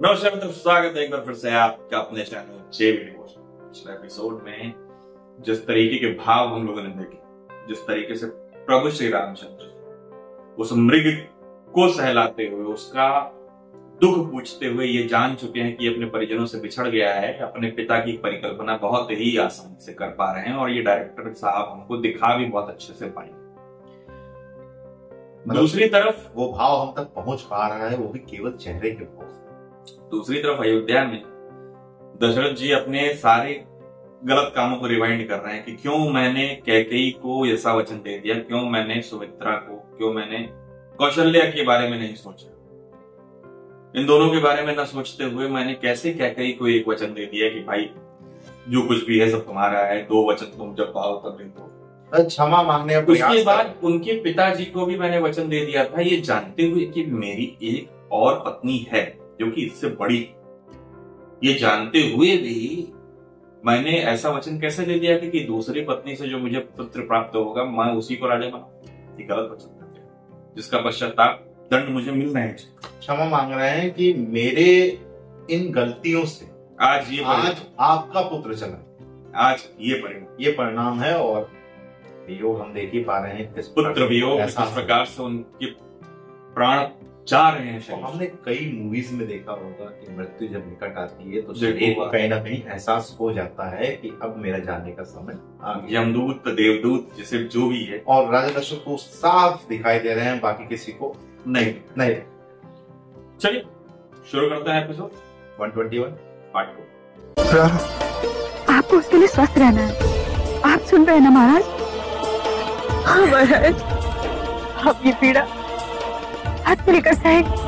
नमस्कार मित्रों, स्वागत है एक बार फिर से आपका अपने चैनल जे डिवोशन। पिछले एपिसोड में जिस तरीके के भाव हम लोगों ने देखे, जिस तरीके से प्रभु श्री रामचंद्र उस मृग को सहलाते हुए उसका दुख पूछते हुए ये जान चुके हैं कि अपने परिजनों से बिछड़ गया है, अपने पिता की परिकल्पना बहुत ही आसानी से कर पा रहे हैं और ये डायरेक्टर साहब हमको दिखा भी बहुत अच्छे से पाएंगे। दूसरी तरफ वो भाव हम तक पहुंच पा रहा है, वो भी केवल चेहरे के भाव से। दूसरी तरफ अयोध्या में दशरथ जी अपने सारे गलत कामों को रिवाइंड कर रहे हैं कि क्यों मैंने कैकेयी को ऐसा वचन दे दिया, क्यों मैंने सुमित्रा को, क्यों मैंने कौशल्या के बारे में नहीं सोचा, इन दोनों के बारे में न सोचते हुए मैंने कैसे कैकेयी को एक वचन दे दिया कि भाई जो कुछ भी है सब तुम्हारा है, दो वचन तुम जब पाओ तब दो, क्षमा मांगने। उसके बाद उनके पिताजी को भी मैंने वचन दे दिया था, ये जानते हुए कि मेरी एक और पत्नी है जो कि इससे बड़ी, ये जानते हुए भी मैंने ऐसा वचन कैसे दे दिया कि दूसरी पत्नी से जो मुझे पुत्र प्राप्त होगा मैं उसी को राजा बनाऊं। ये गलत वचन कर दिया, जिसका पश्चाताप दंड मुझे मिलना है। क्षमा मांग रहे हैं कि मेरे इन गलतियों से आज आपका पुत्र चला, आज ये परिणाम है। और वियोग हम देख ही पा रहे हैं, पुत्र वियोग किस प्रकार से उनके प्राण जा रहे हैं। तो हमने कई मूवीज में देखा होगा कि मृत्यु जब निकट आती है तो शरीर को कहीं ना कहीं एहसास हो जाता है कि अब मेरा जाने का समय आ गया। यमदूत, देवदूत, जैसे जो भी है, और राजा दशरथ को साफ दिखाई दे रहे हैं, बाकी किसी को नहीं। चलिए शुरू करते हैं एपिसोड 121 पार्ट 2। आपको उसके लिए स्वस्थ रहना है, आप सुन रहे हैं ना महाराज? हाँ महाराज, आप ये पीड़ा हाथ मिलकर सहेंगे।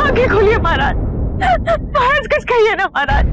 आंखें खोलिए महाराज, महाराज कुछ कहिए ना महाराज।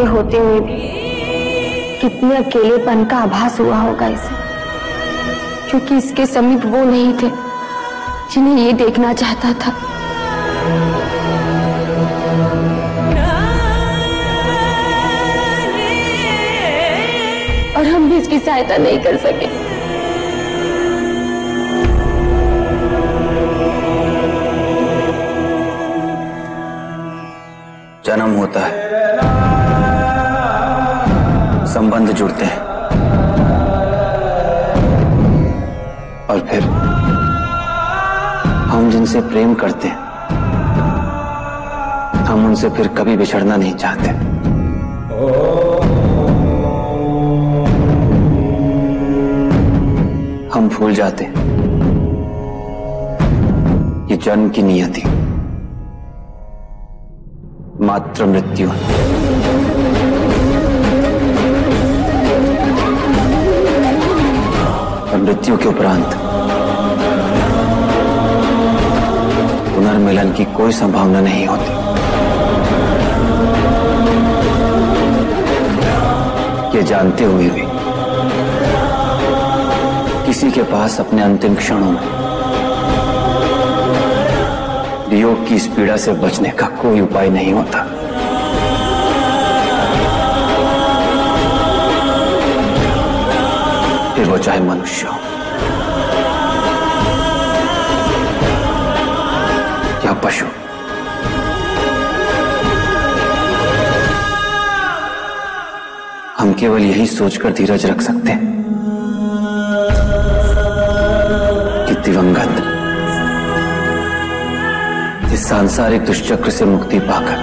होते हुए भी कितने अकेलेपन का आभास हुआ होगा इसे, क्योंकि इसके समीप वो नहीं थे जिन्हें ये देखना चाहता था। और हम भी इसकी सहायता नहीं कर सके। जन्म होता है, संबंध जुड़ते हैं और फिर हम जिनसे प्रेम करते हैं हम उनसे फिर कभी बिछड़ना नहीं चाहते। हम भूल जाते ये जन्म की नियति, मात्र मृत्यु। और मृत्यु के उपरांत पुनर्मिलन की कोई संभावना नहीं होती। ये जानते हुए भी किसी के पास अपने अंतिम क्षणों में वियोग की इस पीड़ा से बचने का कोई उपाय नहीं होता। फिर वो चाहे मनुष्य हो या पशु। हम केवल यही सोचकर धीरज रख सकते हैं कि दिवंगत इस सांसारिक दुष्चक्र से मुक्ति पाकर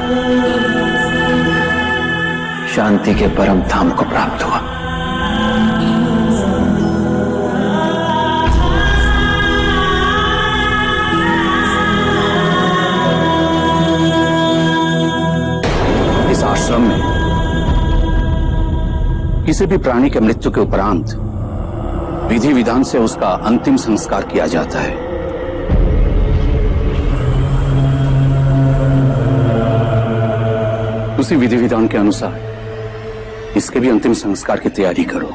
शांति के परम धाम को प्राप्त हुआ। इस आश्रम में किसी भी प्राणी के मृत्यु के उपरांत विधि विधान से उसका अंतिम संस्कार किया जाता है। उसी विधि विधान के अनुसार इसके भी अंतिम संस्कार की तैयारी करो।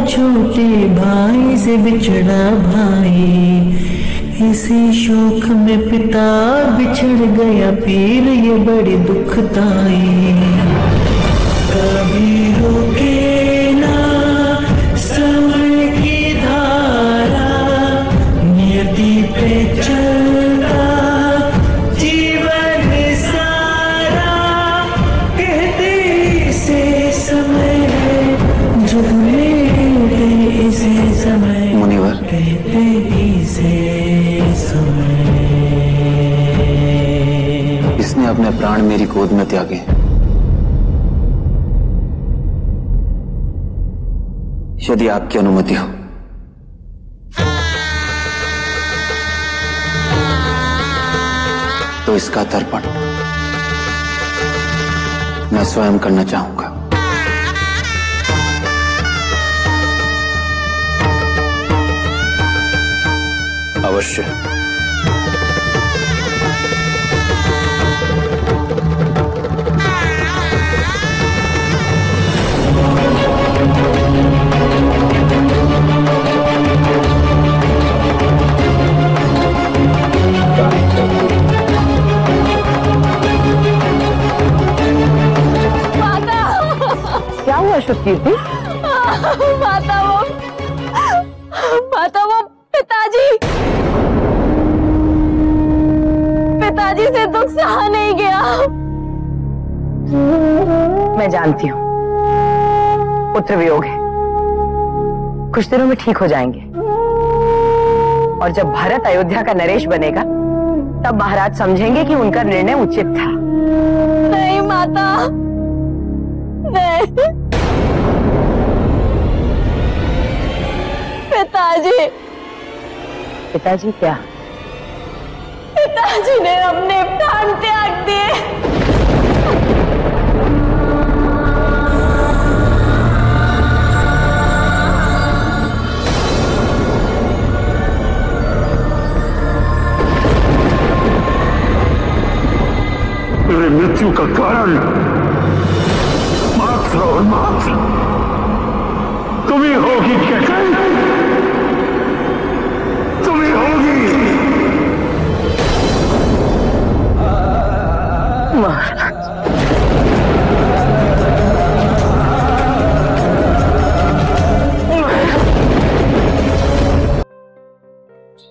छोटे भाई से बिछड़ा भाई, इसी शोक में पिता बिछड़ गया पीर, ये बड़ी दुखदाई। कभी रुके ना समय की धारा, नियति पे चलता जीवन सारा, कहते इसे समय जो मेरे इसे समय, मुनिवर कहते इसे समय। इसने अपने प्राण मेरी गोद में त्यागे, यदि आपकी अनुमति हो तो इसका तर्पण मैं स्वयं करना चाहूंगा। अवश्य। क्या हुआ शुभकीर्ति? माता वो पिताजी से दुख सहा नहीं गया। मैं जानती हूँ, पुत्र वियोग है, कुछ दिनों में ठीक हो जाएंगे। और जब भरत अयोध्या का नरेश बनेगा तब महाराज समझेंगे कि उनका निर्णय उचित था। नहीं माता, नहीं। पिताजी क्या? पिताजी ने अपने प्राण त्याग दिए। मेरे मृत्यु का कारण मात्र और मात्र तुम्हें होगी। तुम्हें होगी।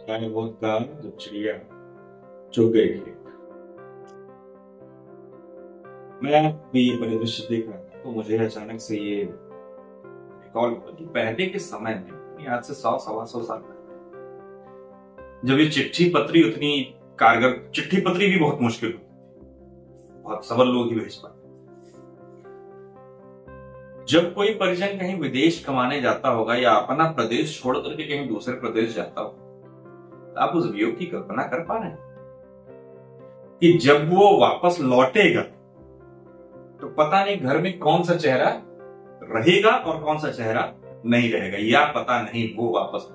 मैंने बहुत कहा जब चिड़िया चुग गई थी। मैं भी ये परिदृश्य देख रहा था तो मुझे अचानक से ये रिकॉल हुआ कि पहले के समय में, आज से 100-125 साल पहले, जब ये चिट्ठी पत्री उतनी कारगर, चिट्ठी पत्री भी बहुत मुश्किल होती, बहुत सबल लोग ही भेज पाते। जब कोई परिजन कहीं विदेश कमाने जाता होगा या अपना प्रदेश छोड़ करके कहीं दूसरे प्रदेश जाता होगा, आप उस वियोग की कल्पना कर पा रहे हैं कि जब वो वापस लौटेगा तो पता नहीं घर में कौन सा चेहरा रहेगा और कौन सा चेहरा नहीं रहेगा, या पता नहीं वो वापस।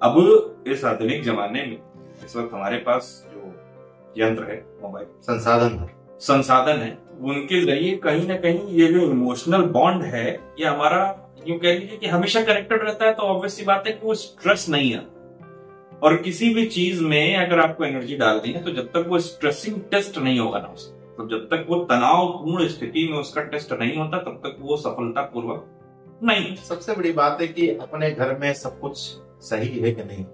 अब इस आधुनिक जमाने में इस वक्त हमारे पास जो यंत्र है, मोबाइल संसाधन है, उनके जरिए कहीं ना कहीं ये जो इमोशनल बॉन्ड है ये हमारा, यूं कह लीजिए कि हमेशा कनेक्टेड रहता है। तो ऑब्वियस सी बात है कि वो स्ट्रेस नहीं है। और किसी भी चीज में अगर आपको एनर्जी डालनी है तो जब तक वो स्ट्रेसिंग टेस्ट नहीं होगा ना उसका, तो जब तक वो तनावपूर्ण स्थिति में उसका टेस्ट नहीं होता तब तक वो सफलतापूर्वक नहीं। सबसे बड़ी बात है कि अपने घर में सब कुछ सही है कि नहीं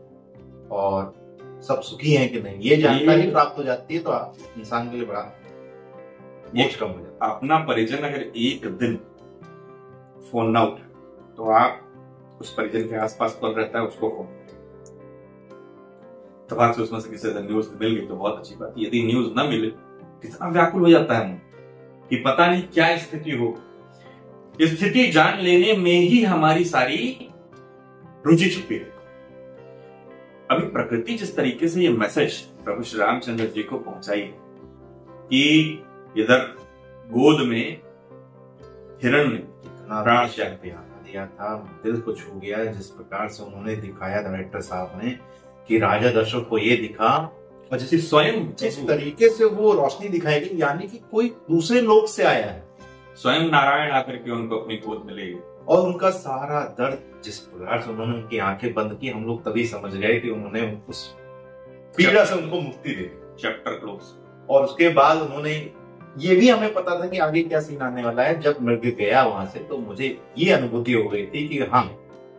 और सब सुखी है कि नहीं, ये जानकारी प्राप्त हो जाती है तो इंसान के लिए बड़ा बोझ कम हो जाता है। अपना परिजन अगर एक दिन फोन ना उठे तो आप उस परिजन के आसपास कौन रहता है उसको फोन, तो बात से उसमें से किसी से न्यूज मिल गई तो बहुत अच्छी बात। यदि न्यूज ना मिले कितना व्याकुल हो जाता है कि पता नहीं क्या स्थिति हो। स्थिति जान लेने में ही हमारी सारी रुचि छुपी है। अभी प्रकृति जिस तरीके से ये मैसेज प्रभु श्री रामचंद्र जी को पहुंचाई है कि इधर गोद में हिरण ने प्राण त्याग दिया था, दिल को छू गया जिस प्रकार से उन्होंने दिखाया डायरेक्टर साहब ने कि राजा दशरथ को ये दिखा, और जैसे स्वयं जिस तरीके से वो रोशनी दिखाई गई, यानी कि कोई दूसरे लोक से आया है। स्वयं नारायण आकर के उनको अपनी गोद में ले गए। और उनका सारा दर्द जिस प्रकार से उन्होंने उनकी आंखें बंद की, हम लोग तभी समझ गए कि उन्होंने उस पीड़ा से उनको मुक्ति दे दी। Chapter close. और उसके बाद उन्होंने, ये भी हमें पता था कि आगे क्या सीन आने वाला है। जब मृग गया वहां से तो मुझे ये अनुभूति हो गई थी कि हाँ,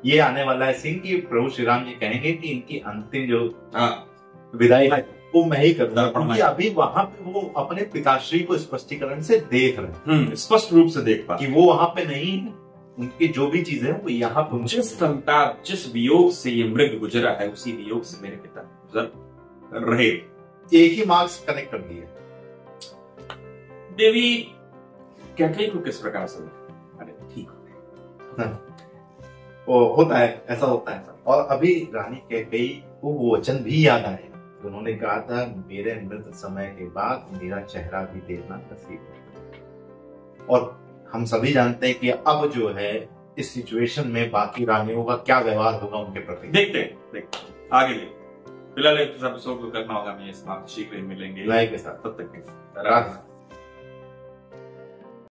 ये आने वाला है सीन कि प्रभु श्री राम जी कहेंगे कि इनकी अंतिम जो विदाई है वो मैं ही करता हूं, क्योंकि अभी वहां पे वो अपने पिताश्री को स्पष्टीकरण से देख रहे हैं, स्पष्ट रूप से देख पा कि वो वहां पे नहीं है, उनकी जो भी चीजें हैं वो यहाँ पे। जिस संताप, जिस वियोग से ये मृग गुजरा है, उसी वियोग से मेरे पिता गुजर रहे। एक ही मार्क्स कनेक्ट कर दिए। देवी कैकेयी को किस प्रकार से, अरे ठीक हो गए, वो होता है, ऐसा होता है। और अभी रानी कैकेयी को वो वचन भी याद आए, उन्होंने कहा था मेरे मृत समय के बाद मेरा चेहरा भी देखना नसीब हो। और हम सभी जानते हैं कि अब जो है इस सिचुएशन में बाकी रानियों का क्या व्यवहार होगा उनके प्रति। देखते हैं आगे ले। फिलहाल एपिसोड को करना होगा, मैं समाप्त शीघ्र ही मिलेंगे लाइक के साथ। तब तक